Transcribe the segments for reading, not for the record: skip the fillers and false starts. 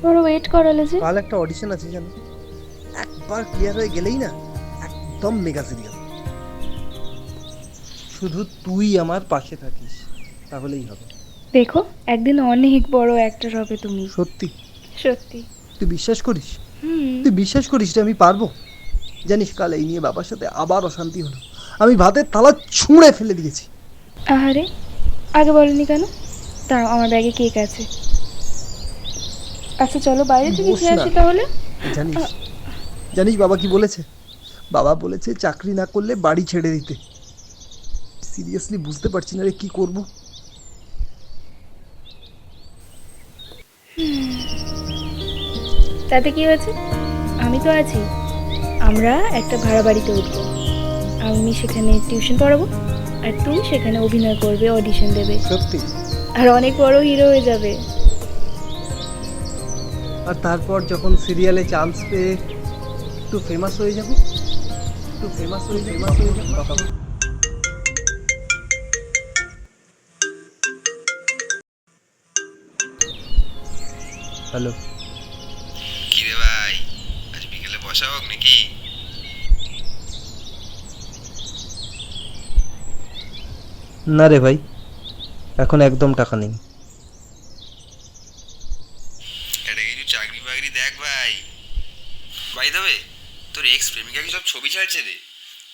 বড় ওয়েট করালে যে। কাল একটা অডিশন আছে জানো, একবার ক্লিয়ার হয়ে গেলেই না একদম মেগা সিরিয়াল। শুধু তুই আমার পাশে থাকিস তাহলেই হবে। দেখো, একদিন অনেক বড় অ্যাক্টর হবে তুমি। সত্যি? সত্যি। তুই বিশ্বাস করিস? হুম। তুই বিশ্বাস করিস যে আমি পারবো? জানিস কাল এই নিয়ে বাবার সাথে আবার অশান্তি হলো, আমি ভাতের থালা ছুঁড়ে ফেলে দিয়েছি। আহারে, আগে বলনি কেন? দাঁড়াও, আমার ব্যাগে কেক আছে। আচ্ছা চলো বাইরে থেকে বস খেয়ে না। আসি তাহলে। জানিস জানিস বাবা কি বলেছে? বাবা বলেছে চাকরি না করলে বাড়ি ছেড়ে দিতে। সিরিয়াসলি বুঝতে পারছি না রে, কি করব। তাতে কি হয়েছে? আমি তো আছি। আমরা একটা ভাড়া বাড়িতে উঠবো। আমি সেখানে টিউশন পড়াবো, আর তুমি সেখানে অভিনয় করবে, অডিশন দেবে, সত্যি? আর অনেক বড় হিরো হয়ে যাবে। আর তারপর যখন সিরিয়ালে চান্স পেয়ে একটু ফেমাস হয়ে যাব, তখন হ্যালো। কিরে ভাই, আজ বিকেলে বসা হোক নাকি? না রে ভাই, এখন একদম টাকা নেই। এটা কিছু চাকরি বাকরি দেখ ভাই। ভাই তবে তোর এক্স প্রেমিকা কি সব ছবি ছাড়ছে রে?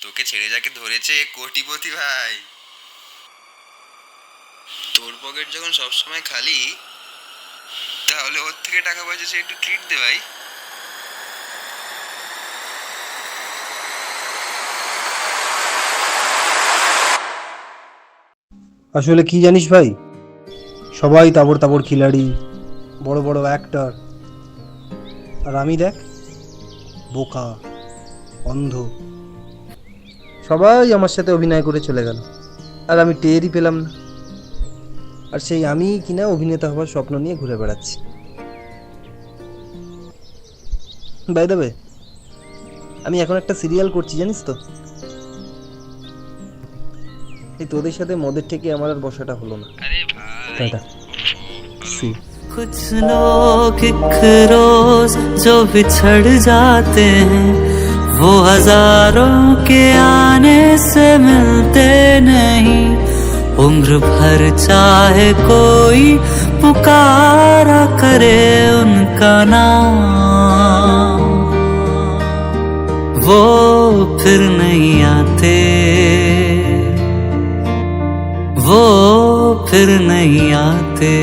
তোকে ছেড়ে যাকে ধরেছে কোটিপতি ভাই। তোর পকেট যখন সবসময় খালি, তাহলে ওর থেকে টাকা পয়সা সে একটু ট্রিট দে ভাই। আসলে কি জানিস ভাই, সবাই তাবড় তাবড় খিলাড়ি, বড় বড় অ্যাক্টর, আর আমি দেখ বোকা, অন্ধ। সবাই আমার সাথে অভিনয় করে চলে গেল, আর আমি টেরই পেলাম না। আর সেই আমি কিনা অভিনেতা হওয়ার স্বপ্ন নিয়ে ঘুরে বেড়াচ্ছি। বাই দ্য ওয়ে, আমি এখন একটা সিরিয়াল করছি জানিস তো। এই তোদের সাথে মদের থেকে আমার আর বসাটা হলো না। আরে ভাই, টাটা, সি। कुछ लोग एक रोज जो बिछड़ जाते हैं, वो हजारों के आने से मिलते नहीं। उम्र भर चाहे कोई पुकारा करे उनका नाम, वो फिर नहीं आते, वो फिर नहीं आते।